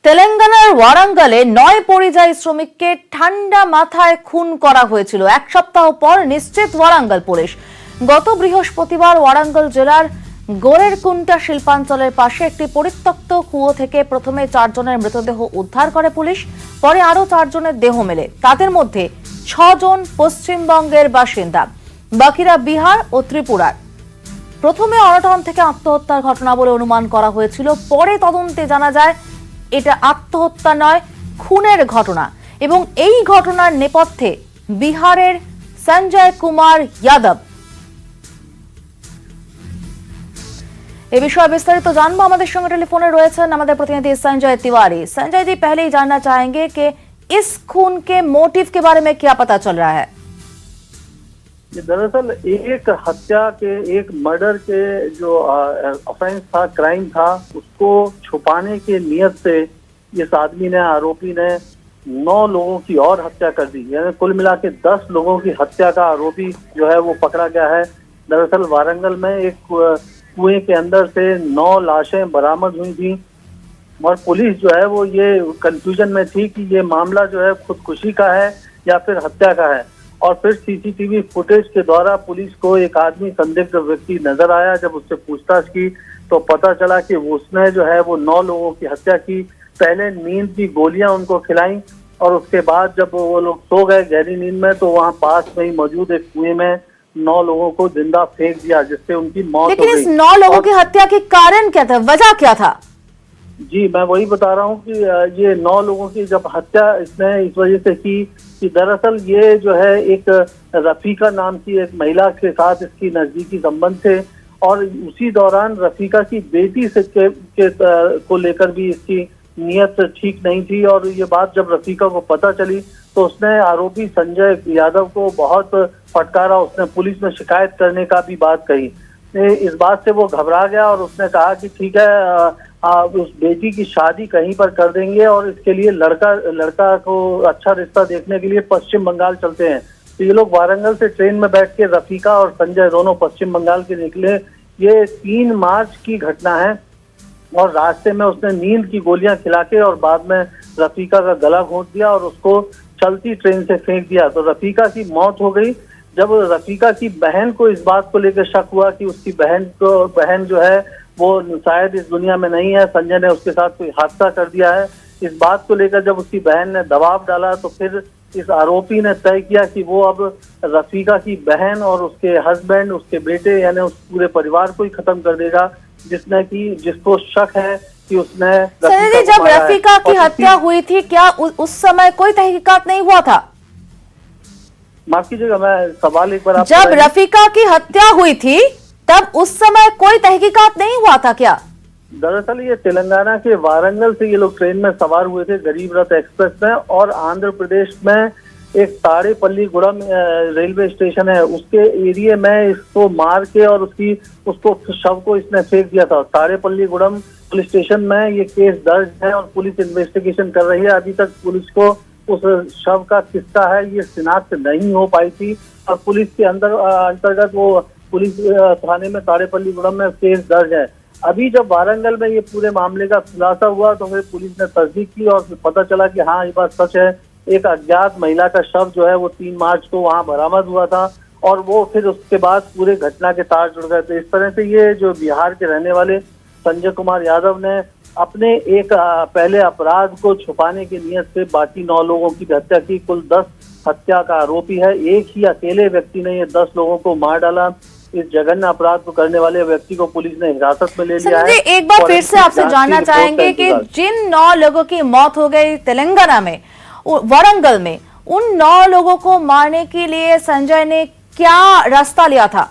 তেলেঙ্গানার ওয়ারাঙ্গলে 9 পরিযায়ী শ্রমিককে ঠান্ডা মাথায় খুন করা হয়েছিল। এক সপ্তাহ পর নিশ্চিত ওয়ারাঙ্গল পুলিশ। গত বৃহস্পতিবার ওয়ারাঙ্গল জেলার গোরেরকুন্টা শিল্পাঞ্চলের পাশে একটি পরিত্যক্ত কুয়ো থেকে প্রথমে 4 জনের মৃতদেহ উদ্ধার করে পুলিশ। পরে আরো 4 জনের দেহ মেলে। তাদের মধ্যে 6 জন পশ্চিমবঙ্গের বাসিন্দা, বাকিরা বিহার ও ত্রিপুরার। প্রথমে অনটন থেকে আত্মহত্যার ঘটনা বলে অনুমান করা হয়েছিল। পরে তদন্তে জানা যায় এটা আত্মহত্যা নয়, খুনের ঘটনা। এবং এই ঘটনার নেপথ্যে বিহারের সঞ্জয় কুমার যাদব। এ বিষয়ে বিস্তারিত जानबो। हमारे संगे टेलीफोन रही हमारे प्रतिनिधि संजय तिवारी। संजय जी, पहले ही जानना चाहेंगे कि इस खून के मोटिव के बारे में क्या पता चल रहा है? दरअसल एक हत्या के, एक मर्डर के जो ऑफेंस था, क्राइम था, उसको छुपाने के नियत से इस आदमी ने, आरोपी ने 9 लोगों की और हत्या कर दी। यानी कुल मिला के 10 लोगों की हत्या का आरोपी जो है वो पकड़ा गया है। दरअसल वारंगल में एक कुएं के अंदर से 9 लाशें बरामद हुई थी और पुलिस जो है वो ये कंफ्यूजन में थी कि ये मामला जो है खुदकुशी का है या फिर हत्या का है। और फिर सीसीटीवी फुटेज के द्वारा पुलिस को एक आदमी, संदिग्ध व्यक्ति नजर आया। जब उससे पूछताछ की तो पता चला कि उसने जो है वो 9 लोगों की हत्या की। पहले नींद की गोलियां उनको खिलाई और उसके बाद जब वो लोग सो गए गहरी नींद में, तो वहाँ पास में ही मौजूद एक कुएं में 9 लोगों को जिंदा फेंक दिया, जिससे उनकी मौत हो गई। लेकिन इस 9 लोगों की हत्या के कारण क्या था, वजह क्या था? जी, मैं वही बता रहा हूँ कि ये 9 लोगों की जब हत्या इसने इस वजह से की कि दरअसल ये जो है एक रफीका नाम की एक महिला के साथ इसकी नजदीकी संबंध थे और उसी दौरान रफीका की बेटी से को लेकर भी इसकी नियत ठीक नहीं थी। और ये बात जब रफीका को पता चली तो उसने आरोपी संजय यादव को बहुत फटकारा। उसने पुलिस में शिकायत करने का भी बात कही। इस बात से वो घबरा गया और उसने कहा कि ठीक है, उस बेटी की शादी कहीं पर कर देंगे और इसके लिए लड़का को अच्छा रिश्ता देखने के लिए पश्चिम बंगाल चलते हैं। तो ये लोग वारंगल से ट्रेन में बैठ के रफीका और संजय दोनों पश्चिम बंगाल के निकले। ये 3 मार्च की घटना है और रास्ते में उसने नींद की गोलियां खिला के और बाद में रफीका का गला घोंट दिया और उसको चलती ट्रेन से फेंक दिया। तो रफीका की मौत हो गई। जब रफीका की बहन को इस बात को लेकर शक हुआ कि उसकी बहन जो है वो शायद इस दुनिया में नहीं है, संजय ने उसके साथ कोई हादसा कर दिया है, इस बात को लेकर जब उसकी बहन ने दबाव डाला तो फिर इस आरोपी ने तय किया कि वो अब रफीका की बहन और उसके हस्बैंड, उसके बेटे, यानी उस पूरे परिवार को ही खत्म कर देगा, जिसको शक है कि उसने जब रफीका की हत्या हुई थी, क्या उस समय कोई तहकीकात नहीं हुआ था? माफ कीजिएगा, मैं सवाल एक बार जब रफीका की हत्या हुई थी तब उस समय कोई तहकीकात नहीं हुआ था क्या? दरअसल ये तेलंगाना के वारंगल से ये लोग ट्रेन में सवार हुए थे गरीब रथ एक्सप्रेस में, और आंध्र प्रदेश में एक ताड़ेपल्लीगुड़म रेलवे स्टेशन है, उसके एरिया में इसको मार के और उसको शव को इसने फेंक दिया था। ताड़ेपल्लीगुड़म पुलिस स्टेशन में ये केस दर्ज है और पुलिस इन्वेस्टिगेशन कर रही है। अभी तक पुलिस को उस शव का किस्सा है ये शिनाख्त नहीं हो पाई थी और पुलिस के अंतर्गत वो पुलिस थाने में ताड़ेपल्लीगुड़म में केस दर्ज है। अभी जब वारंगल में ये पूरे मामले का खुलासा हुआ तो फिर पुलिस ने तस्दीक की और पता चला कि हाँ, ये बात सच है। एक अज्ञात महिला का शव जो है वो 3 मार्च को वहाँ बरामद हुआ था और वो फिर उसके बाद पूरे घटना के तार जुड़ गए। तो इस तरह से ये जो बिहार के रहने वाले संजय कुमार यादव ने अपने एक पहले अपराध को छुपाने की नियत से बाकी 9 लोगों की हत्या की। कुल 10 हत्या का आरोपी है। एक ही अकेले व्यक्ति ने ये 10 लोगों को मार डाला। इस जघन्य अपराध को करने वाले व्यक्ति को पुलिस ने हिरासत में ले लिया है। एक बार फिर से आपसे जानना चाहेंगे कि जिन 9 लोगों की मौत हो गई तेलंगाना में, वारंगल में, उन 9 लोगों को मारने के लिए संजय ने क्या रास्ता लिया था?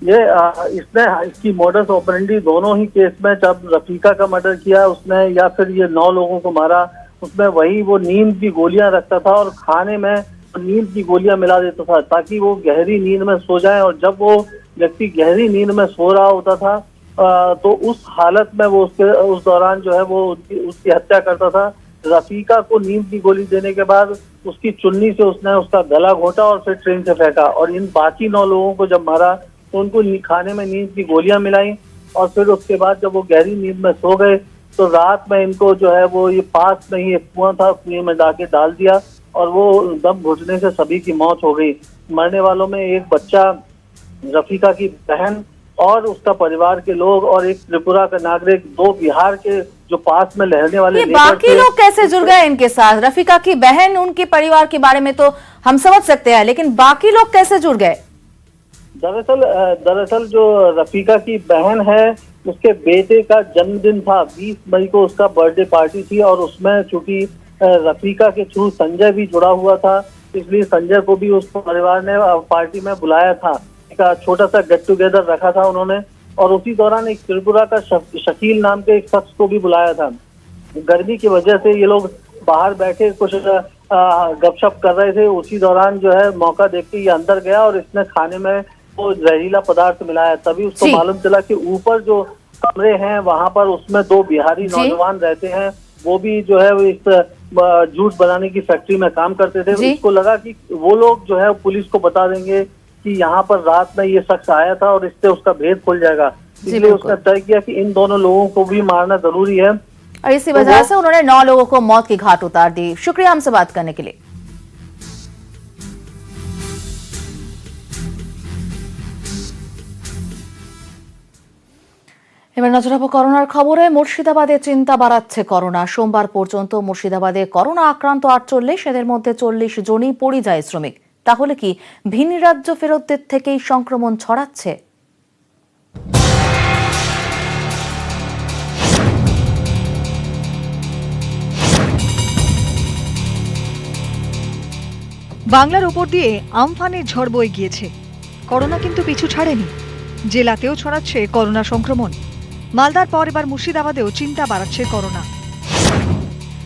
इसकी मोडस ऑपरेंडी दोनों ही केस में, जब रफीका का मर्डर किया उसने या फिर ये 9 लोगों को मारा, उसमें वही वो नींद की गोलियां रखता था और खाने में नींद की गोलियां मिला देता था ताकि वो गहरी नींद में सो जाए। और जब वो व्यक्ति गहरी नींद में सो रहा होता था तो उस हालत में वो उस दौरान जो है वो उसकी हत्या करता था। रफीका को नींद की गोली देने के बाद उसकी चुन्नी से उसने उसका गला घोंटा और फिर ट्रेन से फेंका। और इन बाकी 9 लोगों को जब मारा तो उनको खाने में नींद की गोलियां मिलाई और फिर उसके बाद जब वो गहरी नींद में सो गए तो रात में इनको जो है वो ये पास में ही एक कुआं था, कुएं में जाके डाल दिया और वो दम घुटने से सभी की मौत हो गई। मरने वालों में एक बच्चा, रफीका की बहन और उसका परिवार के लोग और एक त्रिपुरा का नागरिक, 2 बिहार के जो पास में रहने वाले ये बाकी लोग कैसे जुड़ गए इनके साथ? रफीका की बहन, उनके परिवार के बारे में तो हम समझ सकते हैं, लेकिन बाकी लोग कैसे जुड़ गए? दरअसल जो रफीका की बहन है उसके बेटे का जन्मदिन था, 20 मई को उसका बर्थडे पार्टी थी और उसमें चूंकि रफीका के थ्रू संजय भी जुड़ा हुआ था, इसलिए संजय को भी उस परिवार ने पार्टी में बुलाया था। एक छोटा सा गेट टुगेदर रखा था उन्होंने और उसी दौरान एक त्रिपुरा का शकील नाम के एक शख्स को भी बुलाया था। गर्मी की वजह से ये लोग बाहर बैठे कुछ गपशप कर रहे थे, उसी दौरान जो है मौका देख के ये अंदर गया और इसने खाने में वो जहरीला पदार्थ मिलाया। तभी उसको मालूम चला कि ऊपर जो कमरे हैं वहां पर उसमें 2 बिहारी नौजवान रहते हैं, वो भी जो है इस जूस बनाने की फैक्ट्री में काम करते थे। उसको लगा कि वो लोग जो है पुलिस को बता देंगे कि यहाँ पर रात में ये शख्स आया था और इससे उसका भेद खुल जाएगा, इसलिए उसने तय किया कि इन दोनों लोगों को भी मारना जरूरी है और इसी वजह से उन्होंने 9 लोगों को मौत की घाट उतार दी। शुक्रिया हमसे बात करने के लिए। এবার নজর রাখবো করোনার খবরে। মুর্শিদাবাদে চিন্তা বাড়াচ্ছে করোনা। সোমবার পর্যন্ত মুর্শিদাবাদে করোনা আক্রান্ত 48, এদের মধ্যে 40 জনই পরিযায়ী শ্রমিক। তাহলে কি ভিন রাজ্য ফেরতদের থেকেই সংক্রমণ ছড়াচ্ছে? বাংলার উপর দিয়ে আমফানের ঝড় বয়ে গিয়েছে, করোনা কিন্তু পিছু ছাড়েনি। জেলাতেও ছড়াচ্ছে করোনা সংক্রমণ। মালদার পর এবার মুর্শিদাবাদেও চিন্তা বাড়াচ্ছে করোনা।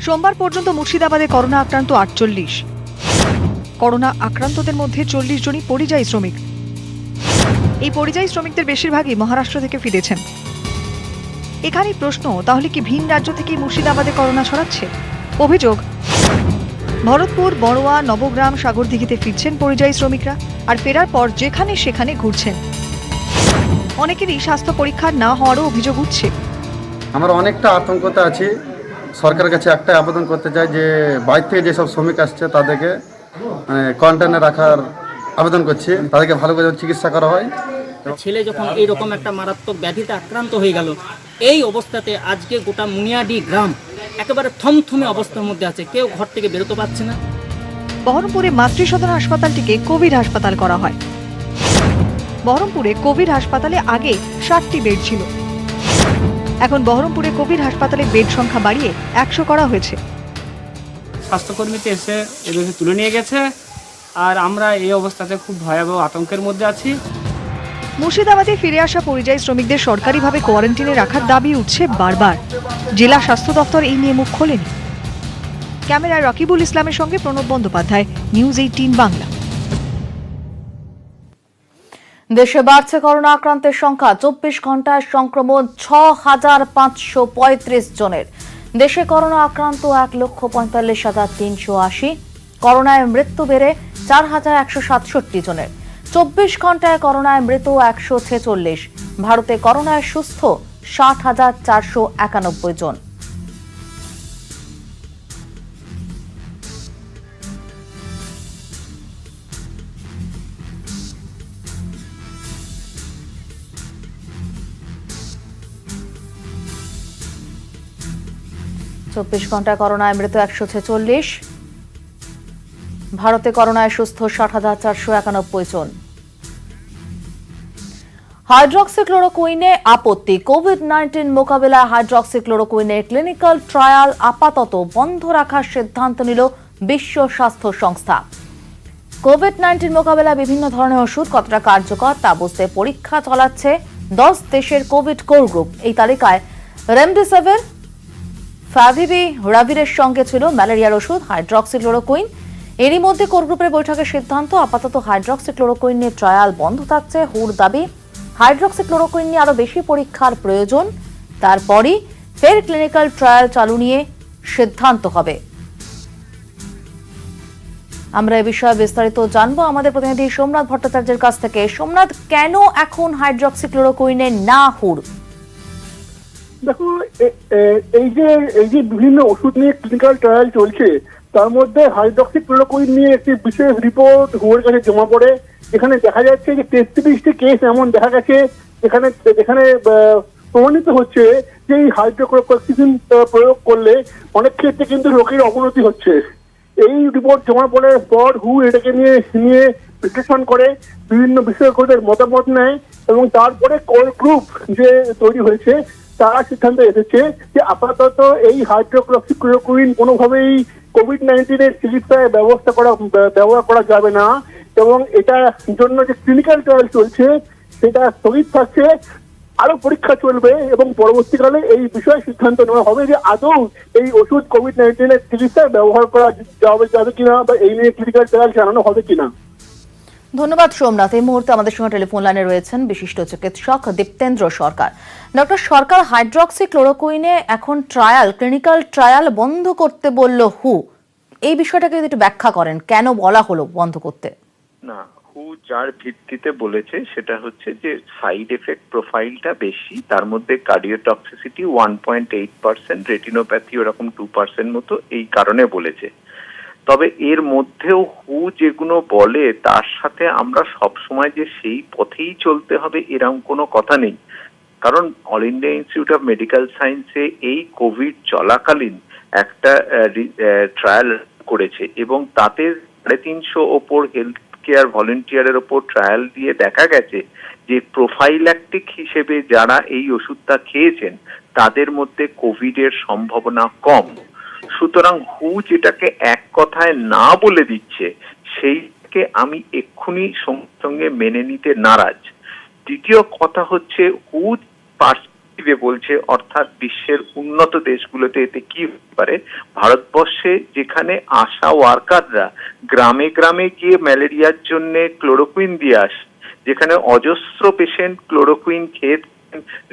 সোমবার পর্যন্ত মুর্শিদাবাদে করোনা আক্রান্ত 48। করোনা আক্রান্তদের মধ্যে 40 জনই পরিযায়ী শ্রমিক। এই পরিযায়ী শ্রমিকদের বেশিরভাগই মহারাষ্ট্র থেকে ফিরেছেন। এখানেই প্রশ্ন, তাহলে কি ভিন রাজ্য থেকেই মুর্শিদাবাদে করোনা ছড়াচ্ছে? অভিযোগ, ভরতপুর, বড়োয়া, নবগ্রাম, সাগরদিঘিতে ফিরছেন পরিযায়ী শ্রমিকরা আর ফেরার পর যেখানে সেখানে ঘুরছেন। অনেকেরই স্বাস্থ্য পরীক্ষা না হওয়ারও অভিযোগ উঠছে। আমরা অনেকটা আতঙ্কতে আছি। সরকারের কাছে একটাই আবেদন করতে চাই যে বাইরে থেকে যেসব শ্রমিক আসছে তাদেরকে কোয়ারেন্টাইনে রাখার আবেদন করছি, তাদেরকে ভালো করে চিকিৎসা করা হয়। ছেলে যখন এইরকম একটা মারাত্মক ব্যাধিতে আক্রান্ত হয়ে গেল, এই অবস্থাতে আজকে গোটা মুনিয়াডি গ্রাম একেবারে থমথমে অবস্থার মধ্যে আছে, কেউ ঘর থেকে বেরোতে পারছে না। বহরমপুরে মাতৃসদন হাসপাতালটিকে কোভিড হাসপাতাল করা হয়। বহরমপুরে কোভিড হাসপাতালে আগে 60টি বেড ছিল, এখন বহরমপুরে কোভিড হাসপাতালে বেড সংখ্যা বাড়িয়ে 100 করা হয়েছে। স্বাস্থ্যকর্মীতে এসে এদেরকে তুলে নিয়ে গেছে আর আমরা এই অবস্থাতে খুব ভয়াবহ আতঙ্কের মধ্যে আছি। মুর্শিদাবাদে ফিরে আসা পরিযায়ী শ্রমিকদের সরকারিভাবে কোয়ারেন্টিনে রাখার দাবি উঠছে বারবার। জেলা স্বাস্থ্য দপ্তর এই নিয়ে মুখ খোলেনি। ক্যামেরায় রকিবুল ইসলামের সঙ্গে প্রণব বন্দ্যোপাধ্যায়, নিউজ 18 বাংলা। দেশে বাড়ছে করোনা আক্রান্তের সংখ্যা। 24 ঘন্টায় সংক্রমণ 6535 জনের। দেশে করোনা আক্রান্ত 1,45,380। করোনায় মৃত্যু বেড়ে 4167 জনের। 24 ঘন্টায় করোনায় মৃত 146। ভারতে করোনায় সুস্থ 60,491 জন। চব্বিশ ঘন্টায় করোনায় মৃত 146। ভারতে করোনায় সুস্থ 60,491 জন। হাইড্রক্সিক্লোরোকুইনে আপত্তি। কোভিড-19 মোকাবিলায় হাইড্রক্সিক্লোরোকুইনের ক্লিনিক্যাল ট্রায়াল আপাতত বন্ধ রাখার সিদ্ধান্ত নিল বিশ্ব স্বাস্থ্য সংস্থা। কোভিড-19 মোকাবিলায় বিভিন্ন ধরনের ওষুধ কতটা কার্যকর তা বুঝতে পরীক্ষা চালাচ্ছে 10 দেশের কোভিড কোর গ্রুপ। এই তালিকায় রেমডেসিভির, ফাভিপিরাভিরের সঙ্গে ছিল ম্যালেরিয়ার ওষুধ হাইড্রক্সিক্লোরোকুইন। এরই মধ্যে কোর গ্রুপের বৈঠকের সিদ্ধান্ত, আপাতত হাইড্রক্সিক্লোরোকুইন নিয়ে ট্রায়াল বন্ধ থাকছে। হুর দাবি, হাইড্রক্সিক্লোরোকুইন নিয়ে আরো বেশি পরীক্ষার প্রয়োজন, তারপরই ফের ক্লিনিক্যাল ট্রায়াল চালু নিয়ে সিদ্ধান্ত হবে। আমরা এ বিষয়ে বিস্তারিত জানবো আমাদের প্রতিনিধি সোমনাথ ভট্টাচার্যের কাছ থেকে। সোমনাথ, কেন এখন হাইড্রক্সিক্লোরোকুইনের না হুর? দেখো এই যে বিভিন্ন ওষুধ নিয়ে ক্লিনিক্যাল ট্রায়াল চলছে, তার মধ্যে হাইড্রক্সিক্লোরোকুইন নিয়ে একটি বিশেষ রিপোর্ট হুয়ের কাছে জমা পড়ে। এখানে দেখা যাচ্ছে যে 33টি কেস এমন দেখা গেছে যেখানে প্রমাণিত হচ্ছে যে এই হাইড্রোক্লোরোকুইন প্রয়োগ করলে অনেক ক্ষেত্রে কিন্তু রোগীর অবনতি হচ্ছে। এই রিপোর্ট জমা পড়ার পর হু এটাকে নিয়ে বিশ্লেষণ করে, বিভিন্ন বিশেষজ্ঞদের মতামত নেয় এবং তারপরে কোর গ্রুপ যে তৈরি হয়েছে তারা সিদ্ধান্ত এসেছে যে আপাতত এই হাইড্রোক্লোরোকুইন কোনোভাবেই কোভিড-19 এর চিকিৎসায় ব্যবহার করা যাবে না এবং এটার জন্য যে ক্লিনিক্যাল ট্রায়াল চলছে সেটা স্থগিত থাকছে। আরো পরীক্ষা চলবে এবং পরবর্তীকালে এই বিষয়ে সিদ্ধান্ত নেওয়া হবে যে আদৌ এই ওষুধ কোভিড-19 এর চিকিৎসায় ব্যবহার করা যাবে কিনা বা এই নিয়ে ক্লিনিক্যাল ট্রায়াল চালানো হবে কিনা। ধন্যবাদ সোমনাথ। এই মুহূর্তে আমাদের সঙ্গে টেলিফোন লাইনে রয়েছেন বিশিষ্ট চিকিৎসক দীপ্তেন্দ্র সরকার। ডক্টর সরকার, হাইড্রক্সিক্লোরোকুইনে এখন ক্লিনিক্যাল ট্রায়াল বন্ধ করতে বলল হু, এই বিষয়টাকে যদি একটু ব্যাখ্যা করেন, কেন বলা হলো বন্ধ করতে? না, হু যার ভিত্তিতে বলেছে সেটা হচ্ছে যে সাইড এফেক্ট প্রোফাইলটা বেশি, তার মধ্যে কার্ডিওটক্সিসিটি 1.8%, রেটিনোপ্যাথি ওরকম 2% মতো, এই কারণে বলেছে। তবে এর মধ্যেও হু যেগুলো বলে তার সাথে আমরা সবসময় যে সেই পথেই চলতে হবে এরকম কোনো কথা নেই। কারণ all India institute of medical সায়েন্সে এই কোভিড চলাকালীন একটা ট্রায়াল করেছে এবং তাতে 350 ওপর হেলথ কেয়ার ভলেন্টিয়ারের ওপর ট্রায়াল দিয়ে দেখা গেছে যে প্রোফাইল্যাকটিক হিসেবে যারা এই ওষুধটা খেয়েছেন তাদের মধ্যে কোভিডের সম্ভাবনা কম। সুতরাং হু যেটাকে এক কথায় না বলে দিচ্ছে সেইকে আমি এক্ষুনি সঙ্গে মেনে নিতে নারাজ। দ্বিতীয় কথা হচ্ছে হু পার্সপেক্টিভে বলছে, অর্থাৎ বিশ্বের উন্নত দেশগুলোতে এতে কি হতে পারে। ভারতবর্ষে যেখানে আশা ওয়ার্কাররা গ্রামে গ্রামে গিয়ে ম্যালেরিয়ার জন্য ক্লোরোকুইন দিয়ে আসে, যেখানে অজস্র পেশেন্ট ক্লোরোকুইন খেয়ে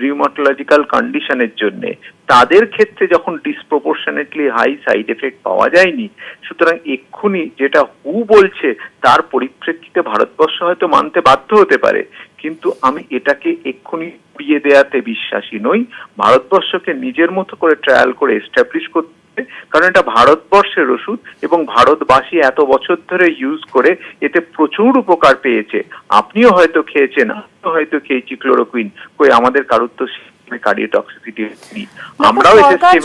রিউমাটোলজিক্যাল কন্ডিশনের জন্য, তাদের ক্ষেত্রে যখন ডিসপ্রপোর্শনেটলি হাই সাইড এফেক্ট পাওয়া যায়নি, সুতরাং এক্ষুনি যেটা হু বলছে তার পরিপ্রেক্ষিতে ভারতবর্ষ হয়তো মানতে বাধ্য হতে পারে, কিন্তু আমি এটাকে এক্ষুনি উড়িয়ে দেওয়াতে বিশ্বাসী নই। ভারতবর্ষকে নিজের মতো করে ট্রায়াল করে এস্টাবলিশ করতে, কারণ এটা ভারতবর্ষের ওষুধ এবং ভারতবাসী এত বছর ধরে ইউজ করে এতে প্রচুর উপকার পেয়েছে। আপনিও হয়তো খেয়েছেন, আমিও হয়তো খেয়েছি ক্লোরোকুইন, কই আমাদের কারোর তো কার্ডিওটক্সিসিটি নেই। আমরাও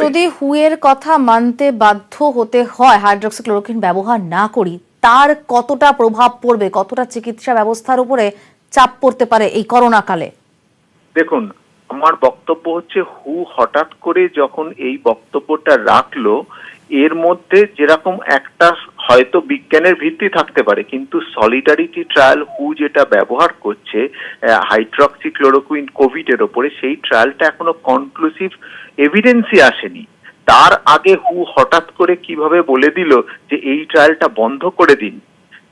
যদি হুয়ের কথা মানতে বাধ্য হতে হয় হাইড্রক্সিক্লোরোকুইন ব্যবহার না করি, তার কতটা প্রভাব পড়বে, কতটা চিকিৎসা ব্যবস্থার উপরে চাপ পড়তে পারে এই করোনা কালে? দেখুন, আমার বক্তব্য হচ্ছে হু হঠাৎ করে যখন এই বক্তব্যটা রাখলো, এর মধ্যে যেরকম একটা হয়তো বিজ্ঞানের ভিত্তি থাকতে পারে, কিন্তু সলিডারিটি ট্রায়াল হু যেটা ব্যবহার করছে হাইড্রক্সিক্লোরোকুইন কোভিড এর ওপরে, সেই ট্রায়ালটা এখনো কনক্লুসিভ এভিডেন্সই আসেনি। তার আগে হু হঠাৎ করে কিভাবে বলে দিল যে এই ট্রায়ালটা বন্ধ করে দিন?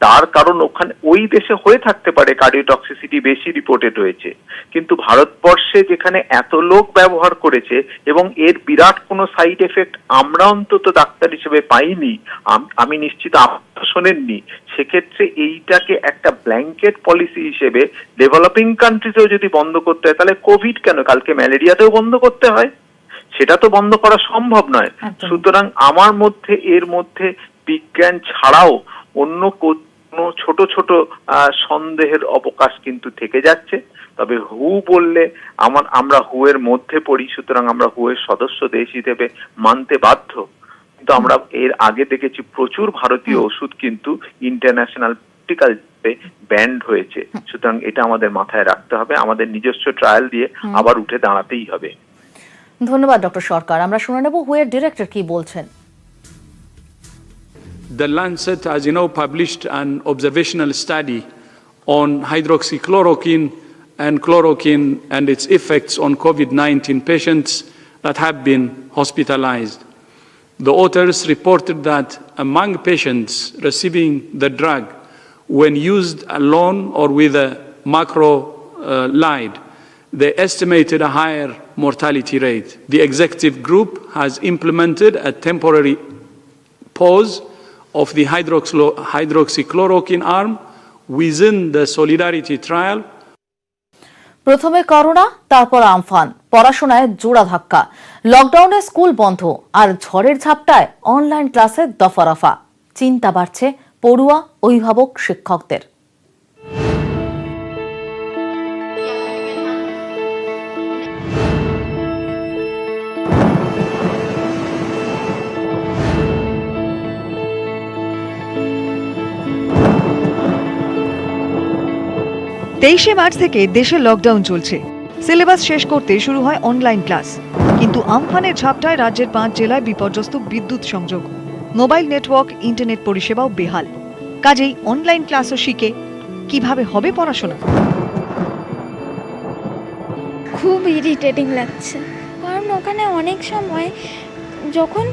তার কারণ ওখানে ওই দেশে হয়ে থাকতে পারে কার্ডিওটক্সিসিটি বেশি রিপোর্টেড হয়েছে, কিন্তু ভারতবর্ষে যেখানে এত লোক ব্যবহার করেছে এবং এর বিরাট কোনো সাইড এফেক্ট আমরা অন্তত ডাক্তার হিসেবে পাইনি, আমি নিশ্চিত আপনারা শোনেননি, সেক্ষেত্রে এইটাকে একটা ব্ল্যাঙ্কেট পলিসি হিসেবে ডেভেলপিং কান্ট্রিতেও যদি বন্ধ করতে হয়, তাহলে কোভিড কেন, কালকে ম্যালেরিয়াতেও বন্ধ করতে হয়, সেটা তো বন্ধ করা সম্ভব নয়। সুতরাং আমার মধ্যে এর মধ্যে বিজ্ঞান ছাড়াও অন্য কোনো ছোট ছোট সন্দেহের অবকাশ কিন্তু থেকে যাচ্ছে। তবে হু বললে আমরা হু এর মধ্যে পড়ি, সুতরাং আমরা হু এর সদস্য দেশ হিসেবে মানতে বাধ্য। কিন্তু আমরা এর আগে দেখেছি প্রচুর ভারতীয় ওষুধ কিন্তু ইন্টারন্যাশনাল পলিটিক্যাল ব্যান্ড হয়েছে, সুতরাং এটা আমাদের মাথায় রাখতে হবে, আমাদের নিজস্ব ট্রায়াল দিয়ে আবার উঠে দাঁড়াতেই হবে। ধন্যবাদ ডক্টর সরকার। আমরা শুনে নেব হু এর ডিরেক্টর কি বলছেন। The Lancet has now published an observational study on hydroxychloroquine and chloroquine and its effects on COVID-19 patients that have been hospitalized. The authors reported that among patients receiving the drug, when used alone or with a macrolide, they estimated a higher mortality rate. The executive group has implemented a temporary pause of the hydroxychloroquine arm within the Solidarity trial. প্রথমে corona, তারপর Amphan, পড়াশোনায় জোড়া ধাক্কা, লকডাউনে school বন্ধ আর ঝড়ের ঝাপটায় online ক্লাসে দফারফা। চিন্তা বাড়ছে পড়ুয়া, অভিভাবক, শিক্ষকদের। তেইশে মার্চ থেকে দেশে লকডাউন চলছে। সিলেবাস শেষ করতে শুরু হয় অনলাইন ক্লাস। কিন্তু আমফানের ঝাপটায় রাজ্যের 5 জেলায় বিপর্যস্ত বিদ্যুৎ সংযোগ, মোবাইল নেটওয়ার্ক, ইন্টারনেট পরিষেবাও বেহাল। কাজেই অনলাইন ক্লাসও শিখে কিভাবে হবে পড়াশোনা? খুব ইরিটেটিং লাগছে, কারণ ওখানে অনেক সময় যখন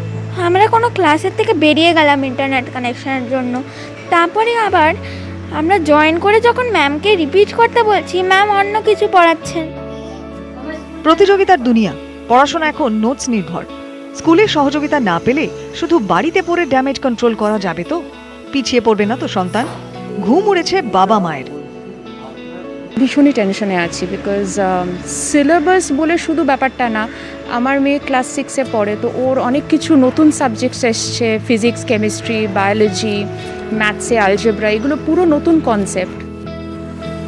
আমরা কোনো ক্লাসের থেকে বেরিয়ে গেলাম ইন্টারনেট কানেকশনের জন্য, তারপরে আবার আমরা জয়েন করে যখন ম্যামকে রিপিট করতে বলছি, ম্যাম অন্য কিছু পড়াচ্ছেন। প্রতিযোগিতার দুনিয়া, পড়াশোনা এখন নোটস নির্ভর। স্কুলের সহযোগিতা না পেলে শুধু বাড়িতে পড়ে ড্যামেজ কন্ট্রোল করা যাবে তো? পিছিয়ে পড়বে না তো সন্তান? ঘুম উড়েছে বাবা মায়ের। ভীষণই টেনশনে আছি, বিকজ সিলেবাস বলে শুধু ব্যাপারটা না। আমার মেয়ে ক্লাস 6-এ পড়ে, তো ওর অনেক কিছু নতুন সাবজেক্টস এসছে, ফিজিক্স, কেমিস্ট্রি, বায়োলজি, ম্যাথসে আলজেব্রা, এগুলো পুরো নতুন কনসেপ্ট।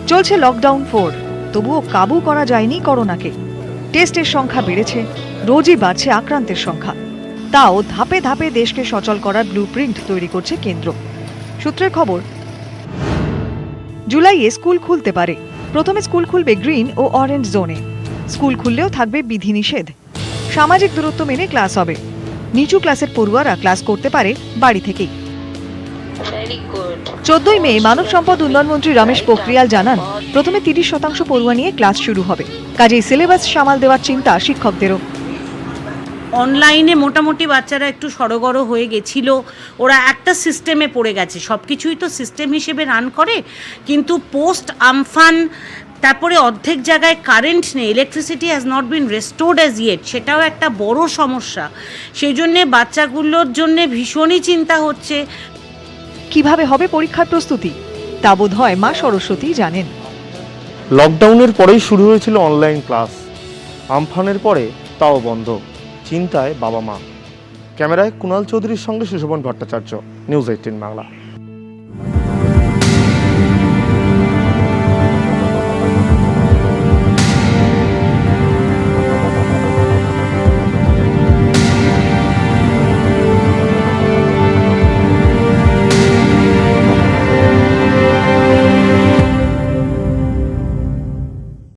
চলছে লকডাউন 4, তবুও কাবু করা যায়নি করোনাকে। টেস্টের সংখ্যা বেড়েছে, রোজই বাড়ছে আক্রান্তের সংখ্যা। তাও ধাপে ধাপে দেশকে সচল করার ব্লুপ্রিন্ট তৈরি করছে কেন্দ্র। সূত্রের খবর, জুলাইয়ে স্কুল খুলতে পারে। প্রথমে স্কুল খুলবে গ্রিন ও অরেঞ্জ জোনে। স্কুল খুললেও থাকবে বিধিনিষেধ। সামাজিক দূরত্ব মেনে ক্লাস হবে। নিচু ক্লাসের পড়ুয়ারা ক্লাস করতে পারে বাড়ি থেকেই। 14ই মে মানব সম্পদ উন্নয়ন মন্ত্রী রমেশ পোখরিয়াল জানান, প্রথমে 30% পড়ুয়া নিয়ে ক্লাস শুরু হবে। কাজেই সিলেবাস সামাল দেওয়ার চিন্তা শিক্ষকদেরও। অনলাইনে মোটামুটি বাচ্চারা একটু সড়গড় হয়ে গেছিল, ওরা একটা সিস্টেমে পড়ে গেছে, সব কিছুই তো সিস্টেম হিসেবে রান করে। কিন্তু পোস্ট আমফান, তারপরে অর্ধেক জায়গায় কারেন্ট নেই, electricity has not been restored as yet, সেটাও একটা বড় সমস্যা। সেই জন্যে বাচ্চাগুলোর জন্য ভীষণই চিন্তা হচ্ছে। কিভাবে হবে পরীক্ষার প্রস্তুতি, তা বোধ হয় মা সরস্বতী জানেন। লকডাউনের পরেই শুরু হয়েছিল অনলাইন ক্লাস, আমফানের পরে তাও বন্ধ। চিন্তায় বাবা মা। ক্যামেরায় কুণাল চৌধুরীর সঙ্গে সুশোভন ভট্টাচার্য, নিউজ 18 বাংলা।